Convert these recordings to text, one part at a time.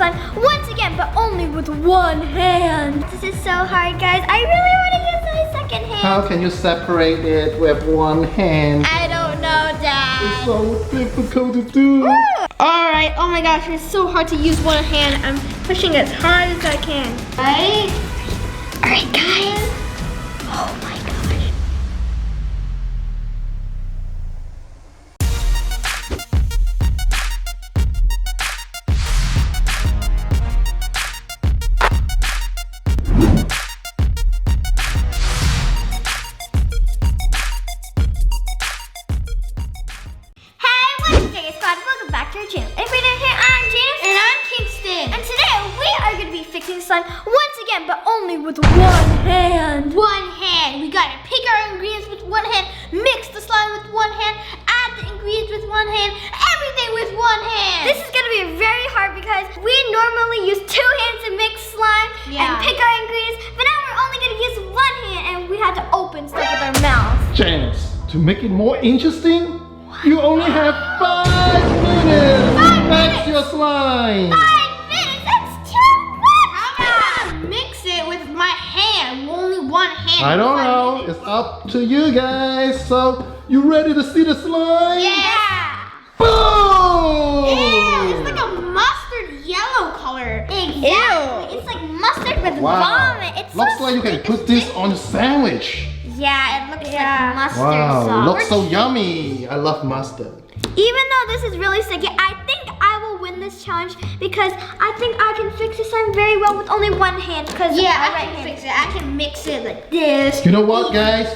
slime once again, but only with one hand. This is so hard, guys. I really want to use my second hand. How can you separate it with one hand? I don't know, Dad. It's so difficult to do. Alright, oh my gosh, it's so hard to use one hand. I'm pushing as hard as I can. Right? Alright, guys. Oh my gosh. Welcome back to our channel. If you're new here, I'm Janice. And I'm Kingston. And today we are going to be fixing slime once again, but only with one hand. One hand. We got to pick our ingredients with one hand, mix the slime with one hand, add the ingredients with one hand, everything with one hand. This is going to be very hard because we normally use two hands to mix slime and pick our ingredients, but now we're only going to use one hand and we have to open stuff with our mouth. Janice, to make it more interesting, you only have 5 minutes to mix your slime. 5 minutes? That's too much. How am I gonna mix it with my hand? Only one hand. I don't know. It's up to you guys. So, you ready to see the slime? Yeah. Boom! Ew, it's like a mustard yellow color. Exactly. Ew. It's like mustard with vomit. It looks like you can put this on a sandwich. Yeah, it looks like mustard sauce. Wow, it looks so yummy. I love mustard. Even though this is really sticky, I think I will win this challenge because I think I can fix this slime very well with only one hand. I can fix it. I can mix it like this. You know what, guys?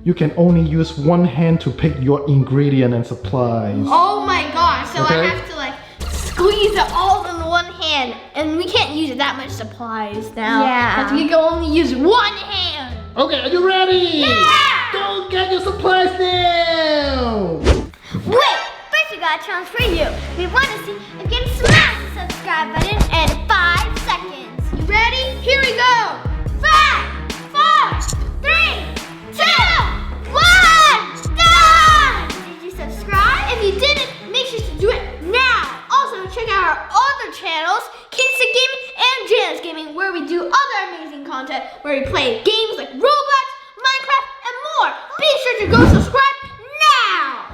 You can only use one hand to pick your ingredient and supplies. Oh my gosh, so I have to like squeeze it all in one hand. And we can't use that much supplies now. Yeah. Because we can only use one hand. Okay, are you ready? Yeah! Go get your supplies now! Wait, first we got a challenge for you. We want to see if you can smash the subscribe button in 5 seconds. You ready? Here we go. 5, 4, 3, 2, 1, done! Did you subscribe? If you didn't, make sure to do it now. Also, check out our other channels, Kingston Gaming and Janice Gaming, where we do other amazing content, where we play games like Roblox, Minecraft, and more. Be sure to go subscribe now.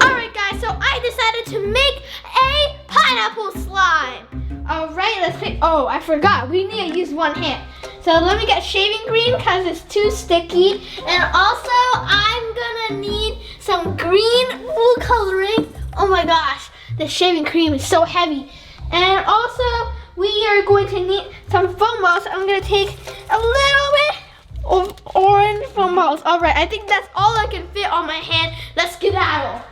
Alright guys, so I decided to make a pineapple slime. Alright, let's pick, oh, I forgot, we need to use one hand. So let me get shaving cream because it's too sticky. And also, I'm gonna need some green food coloring. Oh my gosh, the shaving cream is so heavy. And also, we are going to need some foam balls. I'm gonna take a little bit of orange foam balls. Alright, I think that's all I can fit on my hand. Let's skedaddle.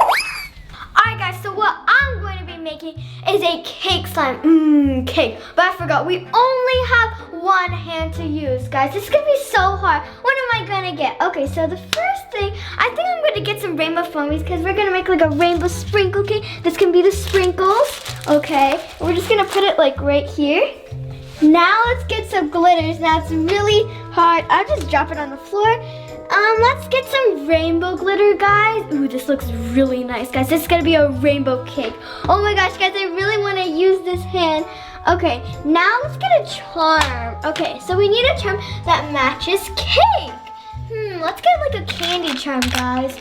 Alright guys, so what I'm going to be making is a cake slime. Cake. But I forgot, we only have one hand to use, guys. This is going to be so hard. What am I going to get? Okay, so the first thing, I think I'm going to get some rainbow foamies because we're going to make like a rainbow sprinkle cake. This can be the sprinkles. Okay, we're just going to put it like right here. Now let's get some glitters. Now it's really hard. I'll just drop it on the floor. Let's get some rainbow glitter, guys. Ooh, this looks really nice, guys. This is gonna be a rainbow cake. Oh my gosh, guys, I really want to use this hand. Okay, now let's get a charm. Okay, so we need a charm that matches cake. Let's get like a candy charm, guys.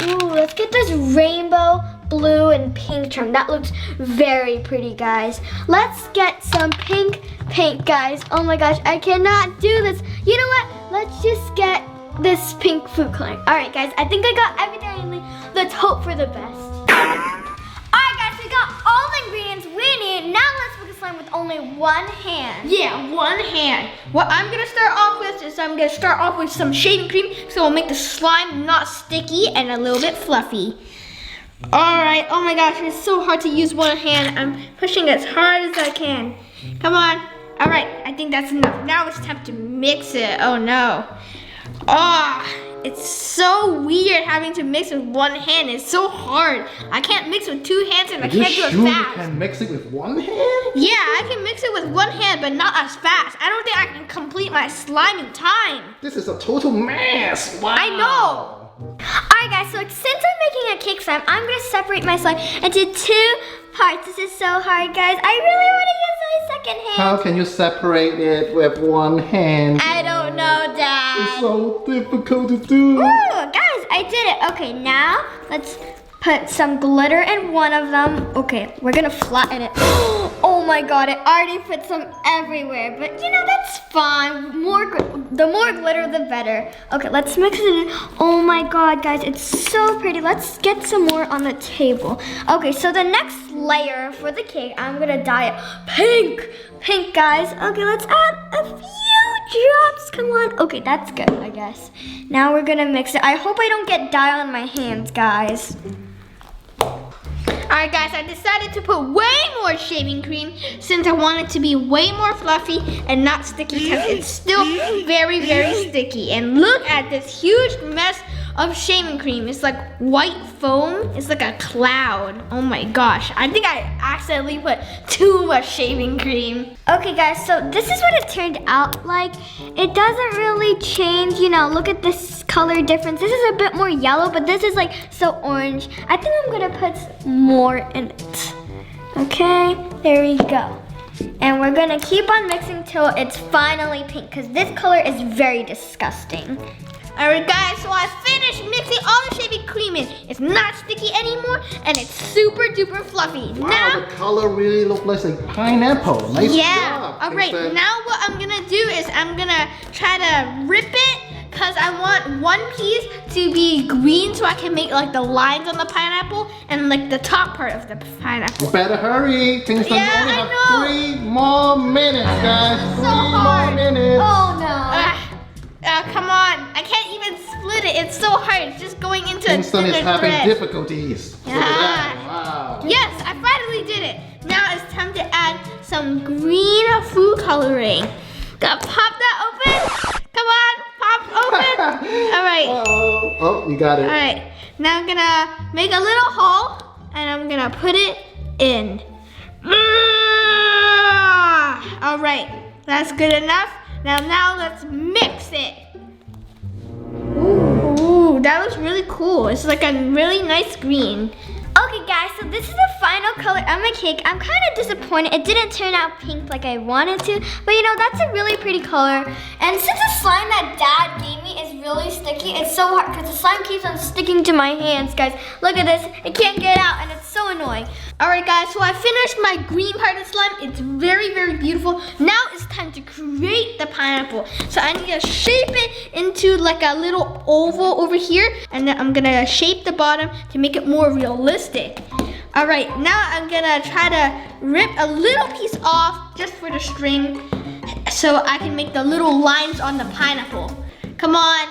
Ooh, let's get this rainbow, blue, and pink charm. That looks very pretty, guys. Let's get some pink paint, guys. Oh my gosh, I cannot do this. You know what? Let's just get this pink food coloring. Alright guys, I think I got everything I need. Let's hope for the best. Alright guys, we got all the ingredients we need. Now let's make a slime with only one hand. Yeah, one hand. What I'm gonna start off with is I'm gonna start off with some shaving cream so we'll make the slime not sticky and a little bit fluffy. Alright, oh my gosh, it's so hard to use one hand. I'm pushing as hard as I can. Come on. Alright, I think that's enough. Now it's time to mix it. Oh no. It's so weird having to mix with one hand. It's so hard. I can't mix with two hands and I can't do it fast. You can mix it with one hand? Yeah, I can mix it with one hand, but not as fast. I don't think I can complete my slime in time. This is a total mess. Wow. I know. Alright guys, so since I'm making a cake slime, I'm gonna separate my slime into 2 parts. This is so hard, guys. I really want to use my the second hand. How can you separate it with one hand? I don't know, Dad. It's so difficult to do. Ooh, guys, I did it. Okay, now let's put some glitter in one of them. Okay, we're gonna flatten it. Oh my god, it already put some everywhere. But you know, that's fine. The more glitter, the better. Okay, let's mix it in. Oh my god, guys, it's so pretty. Let's get some more on the table. Okay, so the next layer for the cake, I'm gonna dye it pink. Pink, guys. Okay, let's add a few drops. Come on. Okay, that's good, I guess. Now we're gonna mix it. I hope I don't get dye on my hands, guys. Alright guys, I decided to put way more shaving cream since I want it to be way more fluffy and not sticky because it's still very, very sticky. And look at this huge mess of shaving cream. It's like white foam. It's like a cloud. Oh my gosh. I think I accidentally put too much shaving cream. Okay guys, so this is what it turned out like. It doesn't really change, you know, look at this color difference. This is a bit more yellow, but this is like so orange. I think I'm gonna put more in it. Okay, there we go. And we're gonna keep on mixing till it's finally pink because this color is very disgusting. Alright guys, so I finished mixing all the shaving cream in. It's not sticky anymore and it's super duper fluffy. Wow, Now, the color really looks like a pineapple. Nice yeah. job. Alright, Kingston. now what I'm gonna do is I'm gonna try to rip it because I want one piece to be green so I can make like the lines on the pineapple and like the top part of the pineapple. You better hurry. Kingston, Yeah, you only I have 3 more minutes, guys. So 3 hard. more minutes. Oh no. Come on, I can't even split it. It's so hard. It's just going into Kingston a is thinner having thread. difficulties. Look at that. Wow. Yes, I finally did it. Now it's time to add some green food coloring. Gotta pop that open. Come on, pop open. All right. Uh-oh. Oh, you got it. All right. Now I'm gonna make a little hole and I'm gonna put it in. All right, that's good enough. Now let's mix it. Ooh, that looks really cool. It's like a really nice green. Okay guys, so this is the final color of my cake. I'm kind of disappointed. It didn't turn out pink like I wanted to, but you know, that's a really pretty color. And since the slime that Dad gave me is really sticky, it's so hard because the slime keeps on sticking to my hands, guys. Look at this, it can't get out and it's so annoying. All right guys, so I finished my green part of the slime. It's very, very beautiful. Now it's time to create the pineapple. So I need to shape it into like a little oval over here, and then I'm gonna shape the bottom to make it more realistic. All right, now I'm gonna try to rip a little piece off just for the string so I can make the little lines on the pineapple. Come on,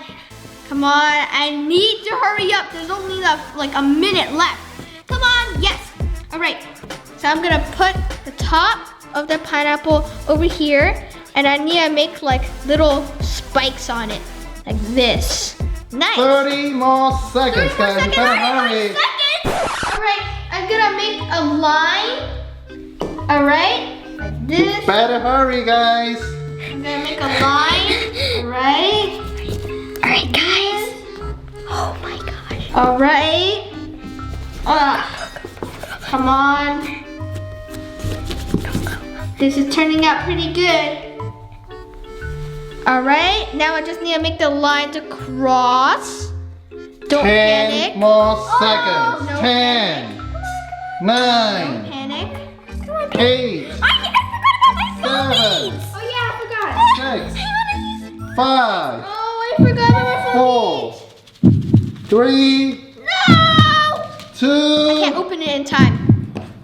come on, I need to hurry up. There's only like a minute left. Come on, yes. All right, so I'm gonna put the top of the pineapple over here, and I need to make like little spikes on it, like this. Nice. 30 more seconds, 30 more guys. seconds. You better 30 more hurry. seconds. All right, I'm gonna make a line. All right, like this. Better hurry, guys. I'm gonna make a line. All right. All right guys. Oh my gosh. All right. Come on. This is turning out pretty good. All right, now I just need to make the lines across. Don't 10 panic. more seconds. no 10, 9, Panic. 8, I forgot about my 7, beads. Oh yeah, I forgot. 6, 5, Oh, I forgot about my 4, 3, No! 2, Can't open it in time.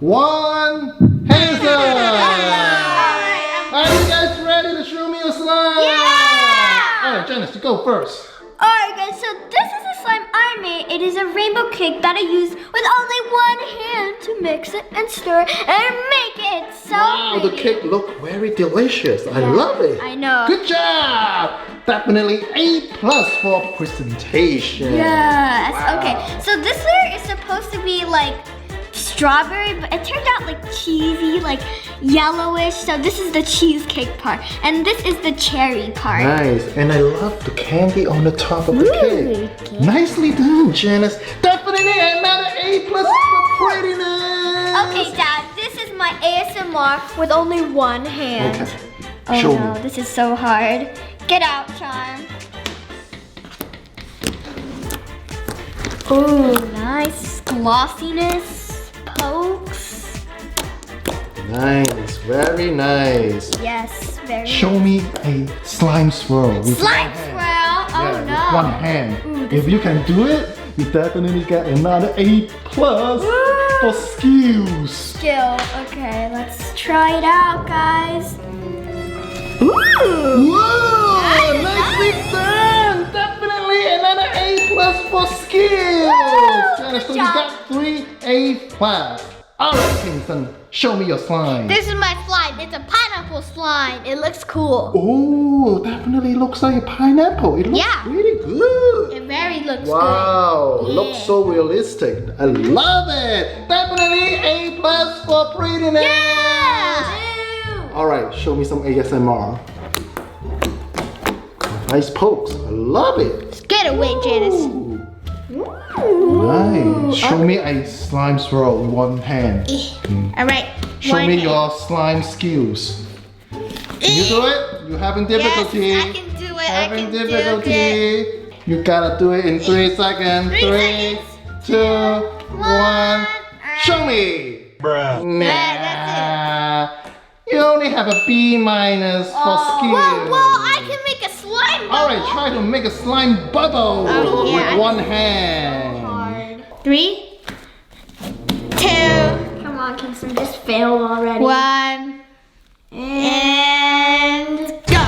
1. Hands up! Alright, Are you guys ready to show me your slime? Yeah! Alright, Janice, you go first. Alright guys, so this is the slime I made. It is a rainbow cake that I used with only one hand to mix it and stir it and make it so Wow, the pretty. cake look very delicious. I love it. I know. Good job. Definitely A+ for presentation. Yes. Wow. Okay. So this layer is supposed to be like strawberry, but it turned out like cheesy, like yellowish. So this is the cheesecake part, and this is the cherry part. Nice, and I love the candy on the top of the Ooh, cake. Nicely done, Janice. Definitely another A+ for prettiness. Okay, Dad, this is my ASMR with only one hand. Okay. Oh Show no, me. this is so hard. Get out, Charm. Ooh, nice glossiness, pokes. Nice, very nice. Yes, very Show me a slime swirl. With Slime one hand. swirl. Oh Yeah, no. with one hand. Ooh, If you can do it, you definitely get another A+ for skills. Skill. Okay, let's try it out, guys. Ooh. Whoa! Nice, Nicely done! Definitely another A+ for skills! Janice, so good you job. got 3 A+. Alright, Kingston, show me your slime. This is my slime. It's a pineapple slime. It looks cool. Oh, definitely looks like a pineapple. It looks Yeah. really good. It very looks Wow, good. looks so realistic. I love it. Definitely A+ for prettiness. Alright, show me some ASMR. Nice pokes. I love it. Get away, Janice. Nice. Show me a slime swirl with one hand. All right. Show one me hand. your slime skills. Can you do it? You're having difficulty. Yes, I can do it. Having I can difficulty. do it. You gotta do it in 3 seconds. 3 3, seconds. 2, 1. Show me. Bruh. Nah. You only have a B- for skill. Well, I can make a slime bubble. Alright, try to make a slime bubble Oh, yeah. with one hand. 3, 2, Come on, Kingston, just failed already. 1, and go.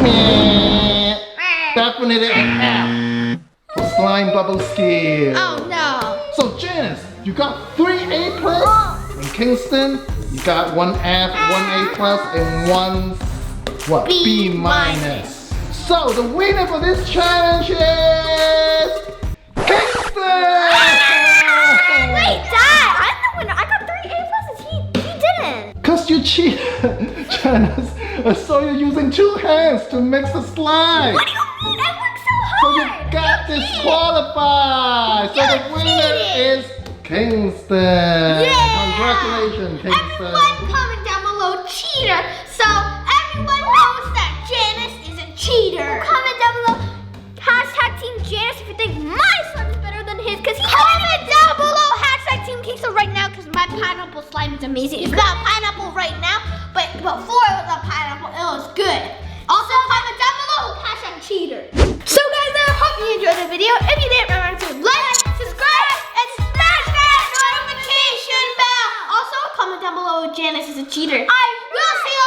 Meh. Definitely an F for slime bubble skill. Oh no. So Janice, you got 3 A+. And Kingston, you got 1 F, 1 A+, and 1 what? B-. B-. So the winner for this challenge is Kingston! Wait, Dad, I'm the winner. I got 3 A+. He didn't. Cause you cheated, Janice. I saw you using 2 hands to mix the slime. What do you mean? I worked so So hard. you got disqualified. So the winner is Kingston. Congratulations, Kingston. Everyone comment down below cheater, so everyone knows that Janice is a cheater. Comment down below. Hashtag Team Janice if you think my slime is better than his, because he Comment down below hashtag Team Kingston right now because my pineapple slime is amazing. It's not pineapple right now, but before it was a pineapple, it was good. Also comment down below hashtag cheater. So guys, I hope you enjoyed the video. If you did, remember to like, subscribe, and smash that notification bell. Also comment down below if Janice is a cheater. I will see you